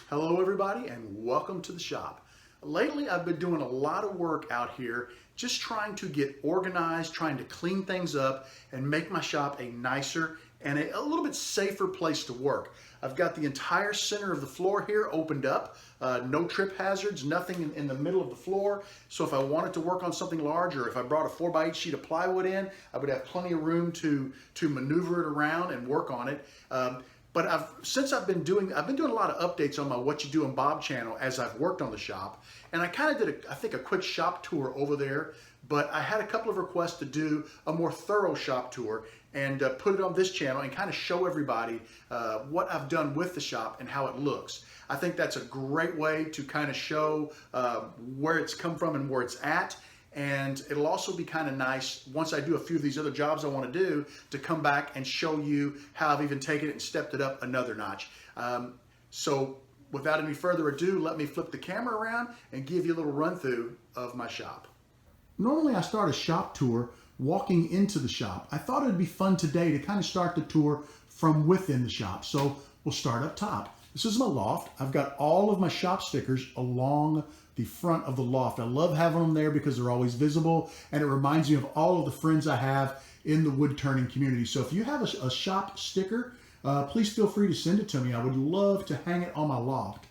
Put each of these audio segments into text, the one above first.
Hello everybody and welcome to the shop. Lately I've been doing a lot of work out here just trying to get organized, trying to clean things up and make my shop a nicer and a little bit safer place to work. I've got the entire center of the floor here opened up, no trip hazards, nothing in the middle of the floor. So if I wanted to work on something large or if I brought a 4x8 sheet of plywood in, I would have plenty of room to maneuver it around and work on it. But since I've been doing a lot of updates on my What You Do in Bob channel as I've worked on the shop, and I kind of did a quick shop tour over there, but I had a couple of requests to do a more thorough shop tour and put it on this channel and kind of show everybody what I've done with the shop and how it looks. I think that's a great way to kind of show where it's come from and where it's at. And it'll also be kind of nice once I do a few of these other jobs I want to do to come back and show you how I've even taken it and stepped it up another notch. So without any further ado, let me flip the camera around and give you a little run through of my shop. Normally I start a shop tour walking into the shop. I thought it'd be fun today to kind of start the tour from within the shop. So we'll start up top. This is my loft. I've got all of my shop stickers along the front of the loft. I love having them there because they're always visible and it reminds me of all of the friends I have in the wood turning community. So if you have a shop sticker, please feel free to send it to me. I would love to hang it on my loft.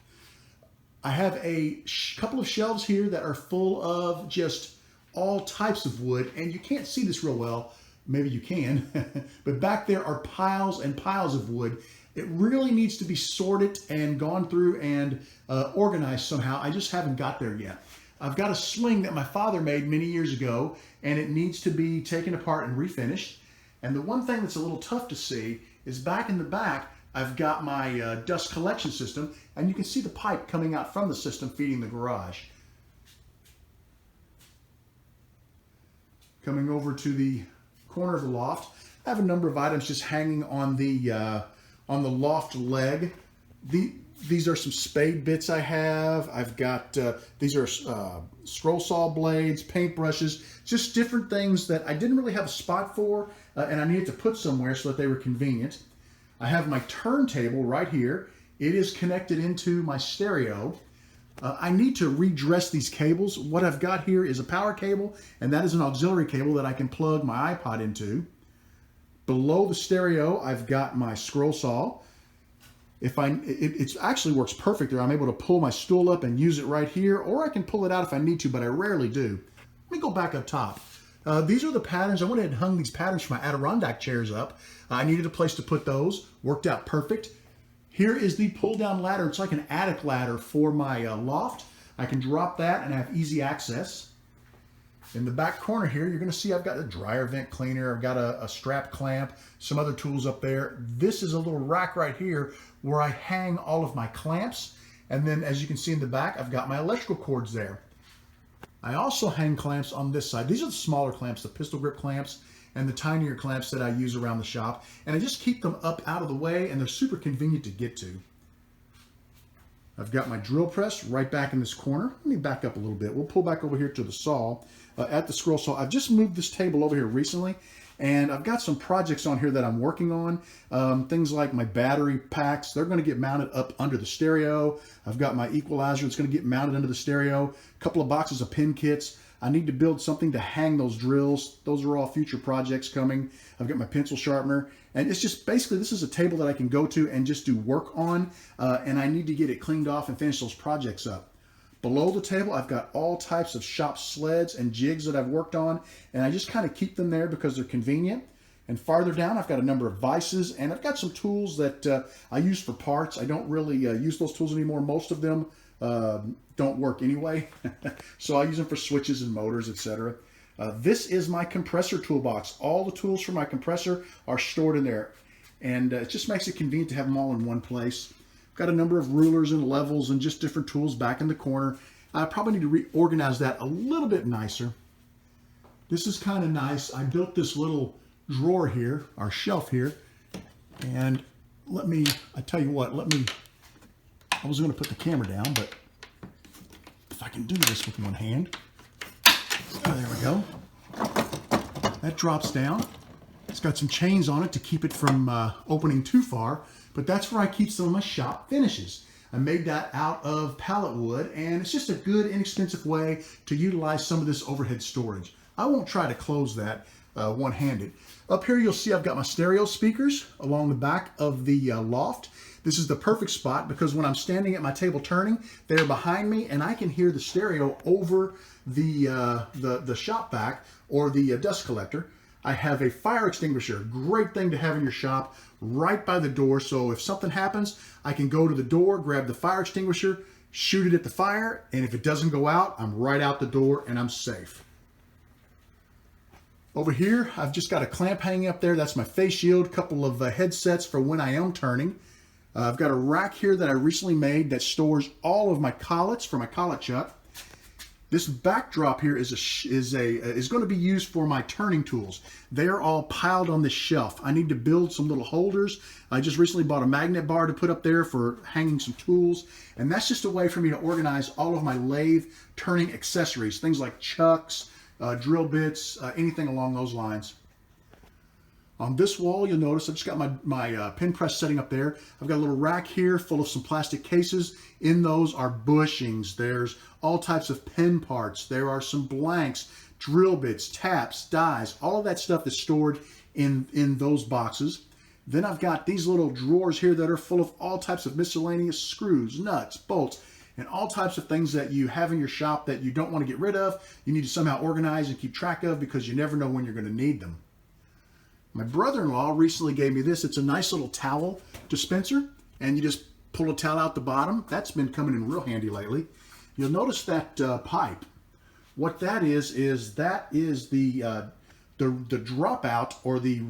I have a couple of shelves here that are full of just all types of wood, and you can't see this real well. Maybe you can, but back there are piles and piles of wood. It really needs to be sorted and gone through and organized somehow. I just haven't got there yet. I've got a sling that my father made many years ago, and it needs to be taken apart and refinished. And the one thing that's a little tough to see is back in the back, I've got my dust collection system, and you can see the pipe coming out from the system feeding the garage. Coming over to the corner of the loft, I have a number of items just hanging on the loft leg. These are some spade bits I have. I've got, these are scroll saw blades, paint brushes, just different things that I didn't really have a spot for and I needed to put somewhere so that they were convenient. I have my turntable right here. It is connected into my stereo. I need to redress these cables. What I've got here is a power cable, and that is an auxiliary cable that I can plug my iPod into. Below the stereo, I've got my scroll saw. It actually works perfect there. I'm able to pull my stool up and use it right here, or I can pull it out if I need to, but I rarely do. Let me go back up top. These are the patterns. I went ahead and hung these patterns for my Adirondack chairs up. I needed a place to put those. Worked out perfect. Here is the pull-down ladder. It's like an attic ladder for my loft. I can drop that and have easy access. In the back corner here, you're going to see I've got a dryer vent cleaner. I've got a strap clamp, some other tools up there. This is a little rack right here where I hang all of my clamps. And then as you can see in the back, I've got my electrical cords there. I also hang clamps on this side. These are the smaller clamps, the pistol grip clamps, and the tinier clamps that I use around the shop. And I just keep them up out of the way, and they're super convenient to get to. I've got my drill press right back in this corner. Let me back up a little bit. We'll pull back over here to the saw. At the scroll saw, I've just moved this table over here recently, and I've got some projects on here that I'm working on. Things like my battery packs, they're going to get mounted up under the stereo. I've got my equalizer that's going to get mounted under the stereo. A couple of boxes of pin kits. I need to build something to hang those drills. Those are all future projects coming. I've got my pencil sharpener. And it's just basically, this is a table that I can go to and just do work on. And I need to get it cleaned off and finish those projects up. Below the table, I've got all types of shop sleds and jigs that I've worked on. And I just kind of keep them there because they're convenient. And farther down, I've got a number of vices. And I've got some tools that I use for parts. I don't really use those tools anymore. Most of them don't work anyway. So I use them for switches and motors, etc. This is my compressor toolbox. All the tools for my compressor are stored in there. And it just makes it convenient to have them all in one place. Got a number of rulers and levels and just different tools back in the corner. I probably need to reorganize that a little bit nicer. This is kind of nice. I built this little drawer here, our shelf here. And I tell you what, I was going to put the camera down, but if I can do this with one hand. Oh, there we go. That drops down. It's got some chains on it to keep it from opening too far, but that's where I keep some of my shop finishes. I made that out of pallet wood, and it's just a good, inexpensive way to utilize some of this overhead storage. I won't try to close that one-handed. Up here, you'll see I've got my stereo speakers along the back of the loft. This is the perfect spot because when I'm standing at my table turning, they're behind me, and I can hear the stereo over the shop vac or the dust collector. I have a fire extinguisher, great thing to have in your shop, right by the door. So if something happens, I can go to the door, grab the fire extinguisher, shoot it at the fire, and if it doesn't go out, I'm right out the door and I'm safe. Over here, I've just got a clamp hanging up there. That's my face shield, couple of headsets for when I am turning. I've got a rack here that I recently made that stores all of my collets for my collet chuck. This backdrop here is going to be used for my turning tools. They are all piled on this shelf. I need to build some little holders. I just recently bought a magnet bar to put up there for hanging some tools. And that's just a way for me to organize all of my lathe turning accessories, things like chucks, drill bits, anything along those lines. On this wall, you'll notice I've just got my pin press setting up there. I've got a little rack here full of some plastic cases. In those are bushings. There's all types of pen parts. There are some blanks, drill bits, taps, dies. All of that stuff is stored in those boxes. Then I've got these little drawers here that are full of all types of miscellaneous screws, nuts, bolts, and all types of things that you have in your shop that you don't want to get rid of. You need to somehow organize and keep track of because you never know when you're going to need them. My brother-in-law recently gave me this. It's a nice little towel dispenser, and you just pull a towel out the bottom. That's been coming in real handy lately. You'll notice that pipe. What that is the dropout or the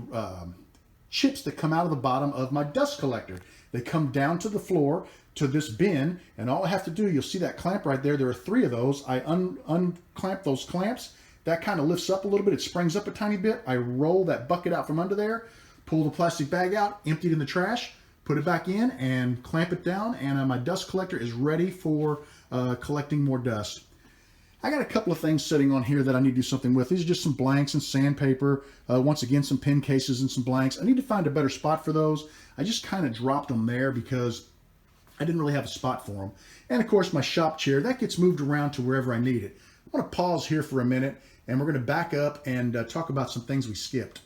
chips that come out of the bottom of my dust collector. They come down to the floor to this bin, and all I have to do, you'll see that clamp right there. There are 3 of those. I unclamp those clamps. That kind of lifts up a little bit. It springs up a tiny bit. I roll that bucket out from under there, pull the plastic bag out, empty it in the trash, put it back in, and clamp it down, and my dust collector is ready for collecting more dust. I got a couple of things sitting on here that I need to do something with. These are just some blanks and sandpaper. Once again, some pin cases and some blanks. I need to find a better spot for those. I just kind of dropped them there because I didn't really have a spot for them. And of course, my shop chair, that gets moved around to wherever I need it. I want to pause here for a minute, and we're going to back up and talk about some things we skipped.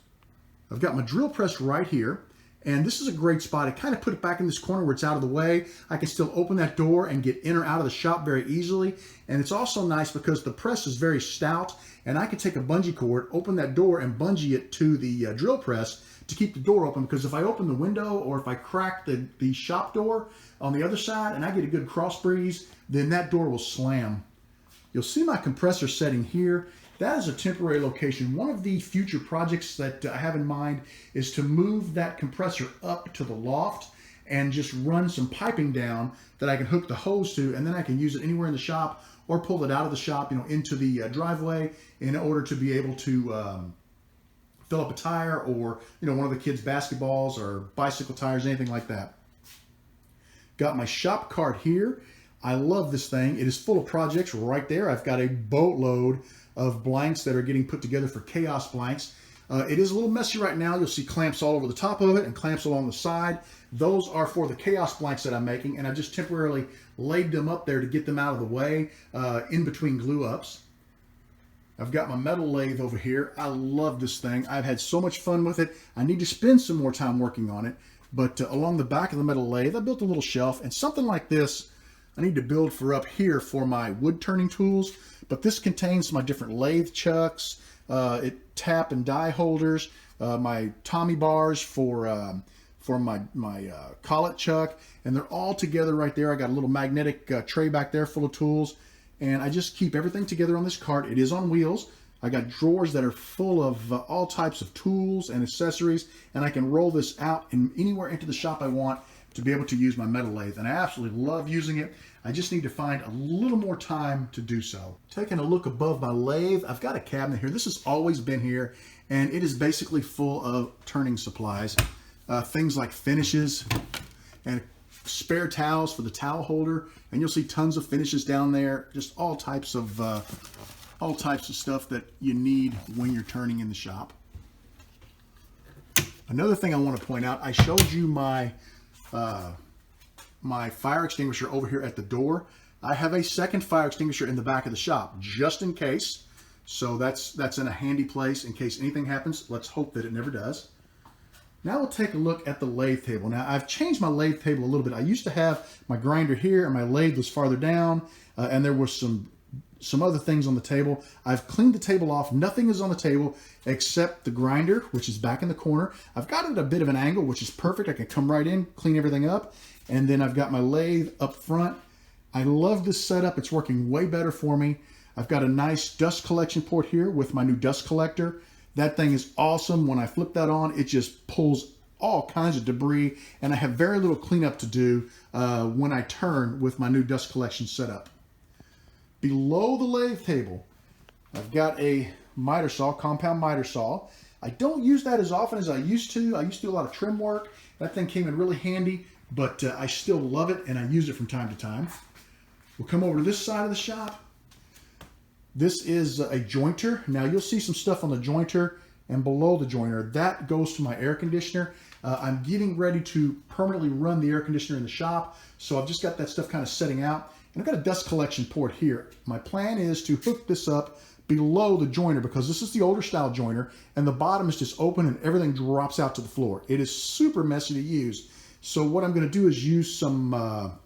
I've got my drill press right here, and this is a great spot. I kind of put it back in this corner where it's out of the way. I can still open that door and get in or out of the shop very easily. And it's also nice because the press is very stout, and I can take a bungee cord, open that door, and bungee it to the drill press to keep the door open, because if I open the window or if I crack the shop door on the other side and I get a good cross breeze, then that door will slam. You'll see my compressor setting here. That is a temporary location. One of the future projects that I have in mind is to move that compressor up to the loft and just run some piping down that I can hook the hose to, and then I can use it anywhere in the shop or pull it out of the shop, into the driveway in order to be able to fill up a tire or, one of the kids' basketballs or bicycle tires, anything like that. Got my shop cart here. I love this thing. It is full of projects right there. I've got a boatload of blanks that are getting put together for chaos blanks. It is a little messy right now. You'll see clamps all over the top of it and clamps along the side. Those are for the chaos blanks that I'm making, and I just temporarily laid them up there to get them out of the way in between glue ups. I've got my metal lathe over here. I love this thing. I've had so much fun with it. I need to spend some more time working on it, but along the back of the metal lathe, I built a little shelf, and something like this I need to build for up here for my wood turning tools, but this contains my different lathe chucks, tap and die holders, my Tommy bars for my collet chuck, and they're all together right there. I got a little magnetic tray back there full of tools, and I just keep everything together on this cart. It is on wheels. I got drawers that are full of all types of tools and accessories, and I can roll this out anywhere into the shop I want to be able to use my metal lathe, and I absolutely love using it. I just need to find a little more time to do so. Taking a look above my lathe, I've got a cabinet here. This has always been here, and it is basically full of turning supplies. Things like finishes and spare towels for the towel holder, and you'll see tons of finishes down there. Just all types of stuff that you need when you're turning in the shop. Another thing I want to point out, I showed you my my fire extinguisher over here at the door. I have a second fire extinguisher in the back of the shop, just in case. So that's in a handy place in case anything happens. Let's hope that it never does. Now we'll take a look at the lathe table. Now I've changed my lathe table a little bit. I used to have my grinder here and my lathe was farther down, and there was some other things on the table. I've cleaned the table off. Nothing is on the table except the grinder, which is back in the corner. I've got it at a bit of an angle, which is perfect. I can come right in, clean everything up, and then I've got my lathe up front. I love this setup. It's working way better for me. I've got a nice dust collection port here with my new dust collector. That thing is awesome. When I flip that on, it just pulls all kinds of debris, and I have very little cleanup to do when I turn with my new dust collection setup. Below the lathe table, I've got a miter saw, compound miter saw. I don't use that as often as I used to. I used to do a lot of trim work. That thing came in really handy, but I still love it, and I use it from time to time. We'll come over to this side of the shop. This is a jointer. Now you'll see some stuff on the jointer and below the jointer. That goes to my air conditioner. I'm getting ready to permanently run the air conditioner in the shop, so I've just got that stuff kind of setting out. And I've got a dust collection port here. My plan is to hook this up below the jointer because this is the older style jointer and the bottom is just open and everything drops out to the floor. It is super messy to use. So what I'm going to do is use some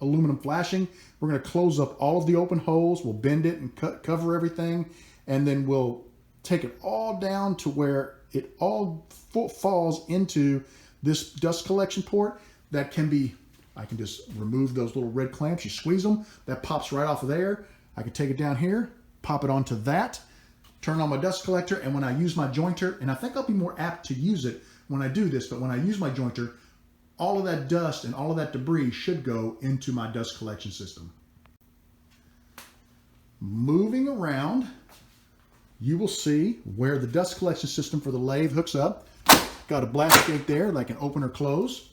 aluminum flashing. We're going to close up all of the open holes. We'll bend it and cover everything. And then we'll take it all down to where it all falls into this dust collection port. That can be, I can just remove those little red clamps. You squeeze them, that pops right off of there. I can take it down here, pop it onto that, turn on my dust collector, and when I use my jointer, and I think I'll be more apt to use it when I do this, but when I use my jointer, all of that dust and all of that debris should go into my dust collection system. Moving around, you will see where the dust collection system for the lathe hooks up. Got a blast gate there that I can open or close.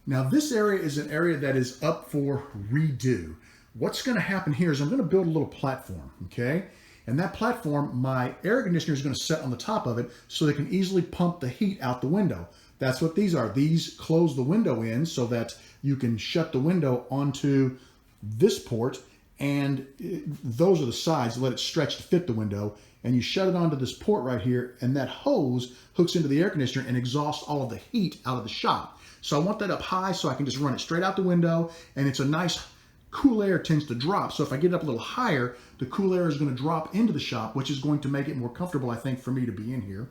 Now this area is an area that is up for redo. What's going to happen here is I'm going to build a little platform, okay? And that platform, my air conditioner is going to set on the top of it so they can easily pump the heat out the window. That's what these are. These close the window in so that you can shut the window onto this port, and those are the sides. Let it stretch to fit the window, and you shut it onto this port right here, and that hose hooks into the air conditioner and exhausts all of the heat out of the shop. So I want that up high so I can just run it straight out the window, and it's a nice cool air tends to drop. So if I get it up a little higher, the cool air is going to drop into the shop, which is going to make it more comfortable, I think, for me to be in here.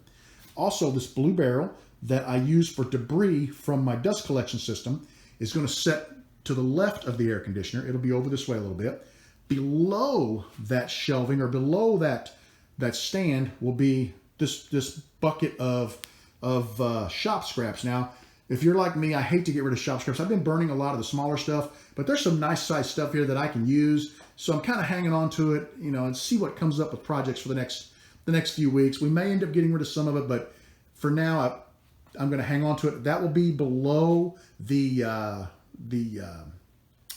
Also, this blue barrel that I use for debris from my dust collection system is going to set to the left of the air conditioner. It'll be over this way a little bit. Below that shelving or below that stand will be this bucket of shop scraps. Now, if you're like me, I hate to get rid of shop scraps. I've been burning a lot of the smaller stuff, but there's some nice size stuff here that I can use. So I'm kind of hanging on to it, you know, and see what comes up with projects for the next few weeks. We may end up getting rid of some of it, but for now, I'm going to hang on to it. That will be below the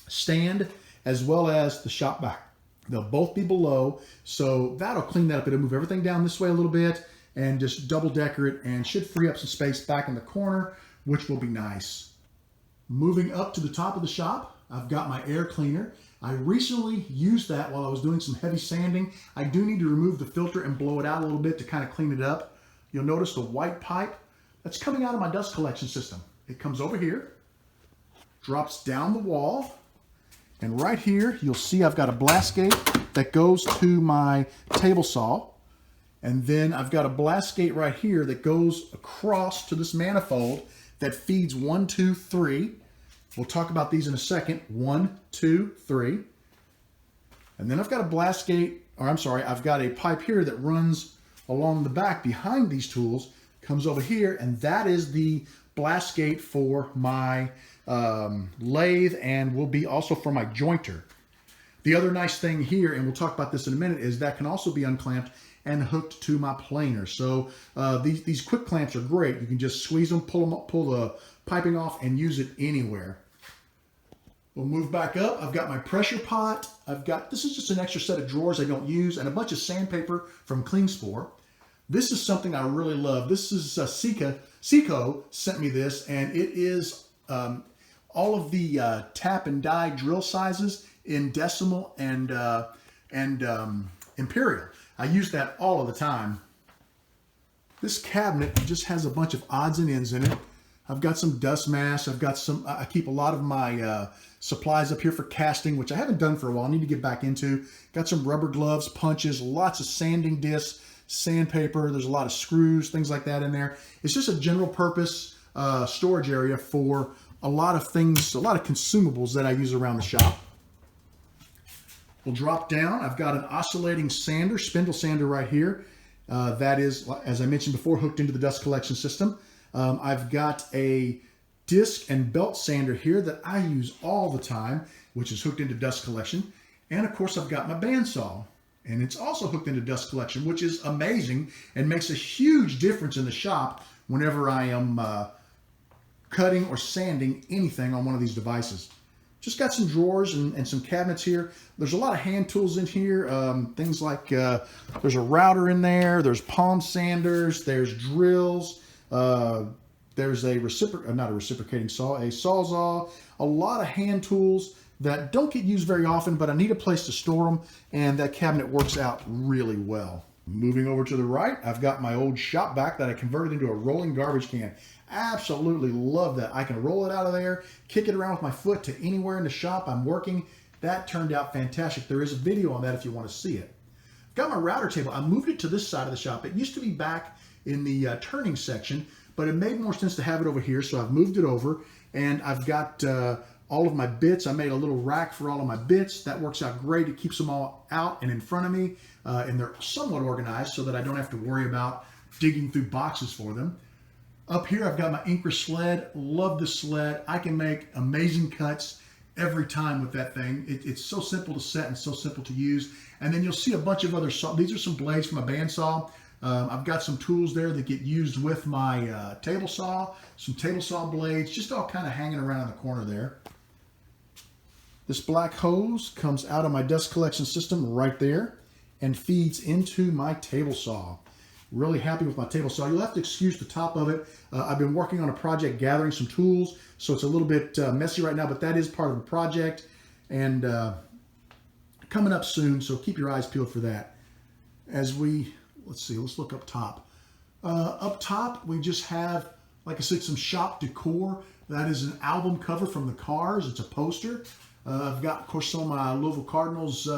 stand as well as the shop back. They'll both be below, so that'll clean that up. It'll move everything down this way a little bit and just double decker it and should free up some space back in the corner, which will be nice. Moving up to the top of the shop, I've got my air cleaner. I recently used that while I was doing some heavy sanding. I do need to remove the filter and blow it out a little bit to kind of clean it up. You'll notice the white pipe that's coming out of my dust collection system. It comes over here, drops down the wall, and right here you'll see I've got a blast gate that goes to my table saw, and then I've got a blast gate right here that goes across to this manifold that feeds 1, 2, 3. We'll talk about these in a second. 1, 2, 3. And then I've got a blast gate, or I'm sorry, I've got a pipe here that runs along the back behind these tools, comes over here, and that is the blast gate for my lathe and will be also for my jointer. The other nice thing here, and we'll talk about this in a minute, is that can also be unclamped and hooked to my planer. So these quick clamps are great. You can just squeeze them, pull the piping off, and use it anywhere. We'll move back up. I've got my pressure pot. This is just an extra set of drawers I don't use, and a bunch of sandpaper from Klingspor. This is something I really love. This is Seco sent me this, and it is all of the tap and die drill sizes in decimal and imperial. I use that all of the time. This cabinet just has a bunch of odds and ends in it. I've got some dust masks. I've got some, I keep a lot of my supplies up here for casting, which I haven't done for a while. I need to get back into. Got some rubber gloves, punches, lots of sanding discs, sandpaper. There's a lot of screws, things like that in there. It's just a general purpose storage area for a lot of things, a lot of consumables that I use around the shop. We'll drop down. I've got an oscillating sander, spindle sander right here. That is, as I mentioned before, hooked into the dust collection system. I've got a disc and belt sander here that I use all the time, which is hooked into dust collection. And of course, I've got my bandsaw, and it's also hooked into dust collection, which is amazing and makes a huge difference in the shop whenever I am cutting or sanding anything on one of these devices. Just got some drawers and some cabinets here. There's a lot of hand tools in here. Things like there's a router in there. There's palm sanders. There's drills. There's a not a reciprocating saw, a sawzall. A lot of hand tools that don't get used very often, but I need a place to store them, and that cabinet works out really well. Moving over to the right, I've got my old shop vac that I converted into a rolling garbage can. Absolutely love that. I can roll it out of there, kick it around with my foot to anywhere in the shop I'm working. That turned out fantastic. There is a video on that if you want to see it. I've got my router table. I moved it to this side of the shop. It used to be back in the turning section, but it made more sense to have it over here, so I've moved it over, and I've got all of my bits. I made a little rack for all of my bits. That works out great. It keeps them all out and in front of me, and they're somewhat organized so that I don't have to worry about digging through boxes for them. Up here, I've got my Inker Sled. Love the Sled. I can make amazing cuts every time with that thing. It's so simple to set and so simple to use. And then you'll see a bunch of other saw. These are some blades for my bandsaw. I've got some tools there that get used with my table saw, some table saw blades, just all kind of hanging around in the corner there. This black hose comes out of my dust collection system right there and feeds into my table saw. Really happy with my table saw. You'll have to excuse the top of it. I've been working on a project gathering some tools, so it's a little bit messy right now, but that is part of the project and coming up soon, so keep your eyes peeled for that. As we, let's look up top. Up top, we just have, like I said, some shop decor. That is an album cover from the Cars. It's a poster. I've got, of course, some of my Louisville Cardinals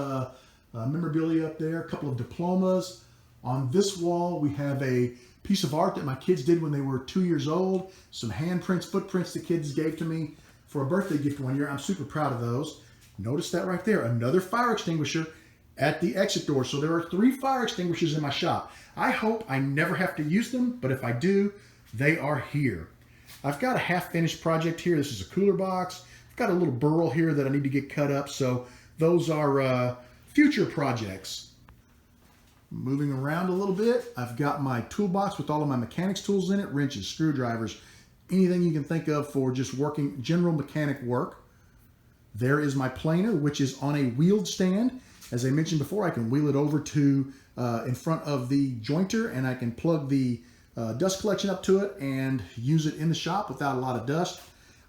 memorabilia up there, a couple of diplomas. On this wall, we have a piece of art that my kids did when they were 2 years old. Some handprints, footprints the kids gave to me for a birthday gift one year. I'm super proud of those. Notice that right there, another fire extinguisher at the exit door. So there are 3 fire extinguishers in my shop. I hope I never have to use them, but if I do, they are here. I've got a half-finished project here. This is a cooler box. I've got a little burl here that I need to get cut up. So those are future projects. Moving around a little bit, I've got my toolbox with all of my mechanics tools in it, wrenches, screwdrivers, anything you can think of for just working general mechanic work. There is my planer, which is on a wheeled stand. As I mentioned before, I can wheel it over to in front of the jointer, and I can plug the dust collection up to it and use it in the shop without a lot of dust.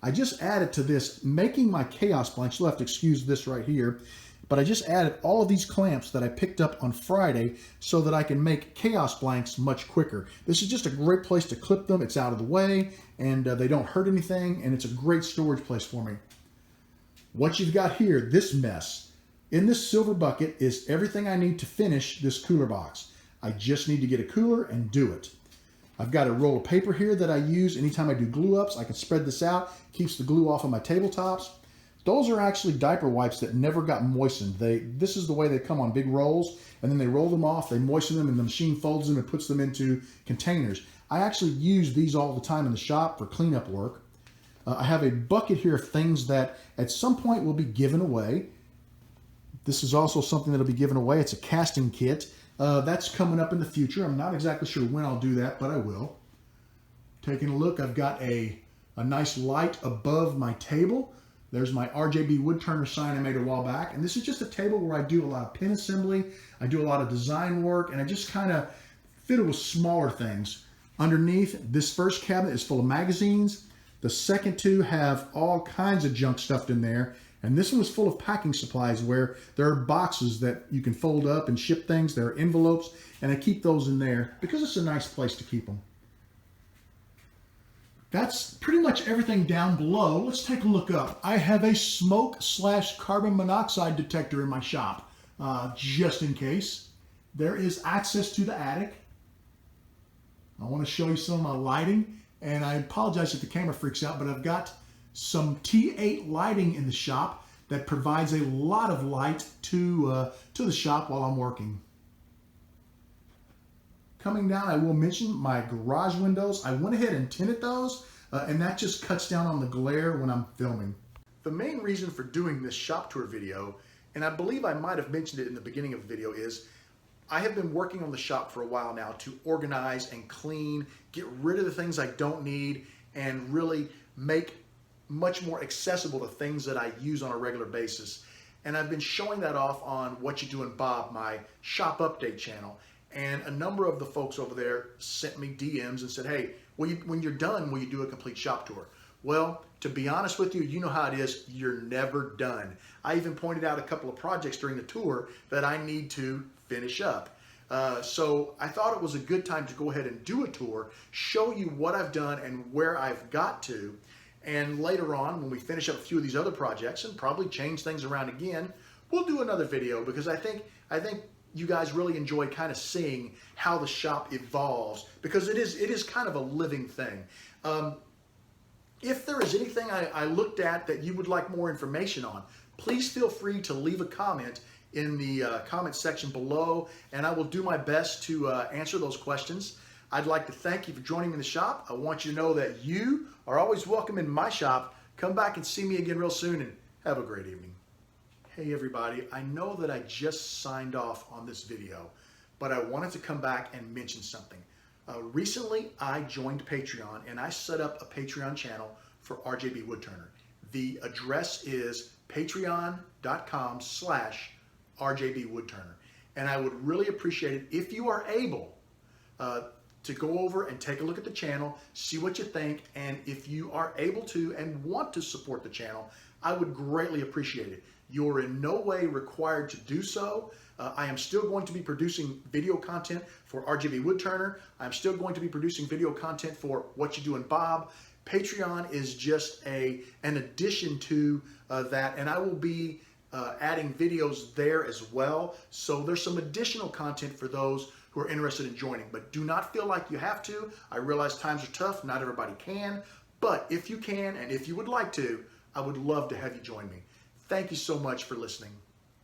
I just added to this, making my chaos blanks. You'll have to excuse this right here. But I just added all of these clamps that I picked up on Friday so that I can make chaos blanks much quicker. This is just a great place to clip them. It's out of the way, and they don't hurt anything, and it's a great storage place for me. What you've got here, this mess, in this silver bucket is everything I need to finish this cooler box. I just need to get a cooler and do it. I've got a roll of paper here that I use anytime I do glue ups. I can spread this out, keeps the glue off of my tabletops. Those are actually diaper wipes that never got moistened. This is the way they come on big rolls, and then they roll them off, they moisten them, and the machine folds them and puts them into containers. I actually use these all the time in the shop for cleanup work. I have a bucket here of things that at some point will be given away. This is also something that will be given away. It's a casting kit. That's coming up in the future. I'm not exactly sure when I'll do that, but I will. Taking a look, I've got a nice light above my table. There's my RJB wood turner sign I made a while back. And this is just a table where I do a lot of pin assembly. I do a lot of design work, and I just kind of fiddle with smaller things. Underneath, this first cabinet is full of magazines. The second two have all kinds of junk stuffed in there. And this one was full of packing supplies where there are boxes that you can fold up and ship things. There are envelopes, and I keep those in there because it's a nice place to keep them. That's pretty much everything down below. Let's take a look up. I have a smoke/carbon monoxide detector in my shop, just in case. There is access to the attic. I want to show you some of my lighting, and I apologize if the camera freaks out, but I've got some T8 lighting in the shop that provides a lot of light to the shop while I'm working. Coming down, I will mention my garage windows. I went ahead and tinted those, and that just cuts down on the glare when I'm filming. The main reason for doing this shop tour video, and I believe I might have mentioned it in the beginning of the video, is I have been working on the shop for a while now to organize and clean, get rid of the things I don't need, and really make much more accessible to things that I use on a regular basis. And I've been showing that off on What You Doing Bob, my shop update channel. And a number of the folks over there sent me DMs and said, hey, when you're done, will you do a complete shop tour? Well, to be honest with you, you know how it is, you're never done. I even pointed out a couple of projects during the tour that I need to finish up. So I thought it was a good time to go ahead and do a tour, show you what I've done and where I've got to. And later on, when we finish up a few of these other projects and probably change things around again, we'll do another video because I think you guys really enjoy kind of seeing how the shop evolves because it is kind of a living thing. If there is anything I looked at that you would like more information on, please feel free to leave a comment in the comment section below, and I will do my best to answer those questions. I'd like to thank you for joining me in the shop. I want you to know that you are always welcome in my shop. Come back and see me again real soon, and have a great evening. Hey everybody, I know that I just signed off on this video, but I wanted to come back and mention something. Recently, I joined Patreon, and I set up a Patreon channel for RJB Woodturner. The address is patreon.com/RJB Woodturner. And I would really appreciate it if you are able to go over and take a look at the channel, see what you think, and if you are able to and want to support the channel, I would greatly appreciate it. You're in no way required to do so. I am still going to be producing video content for RJB Woodturner. I'm still going to be producing video content for What You Doing Bob. Patreon is just an addition to that, and I will be adding videos there as well. So there's some additional content for those who are interested in joining, but do not feel like you have to. I realize times are tough, not everybody can, but if you can and if you would like to, I would love to have you join me. Thank you so much for listening.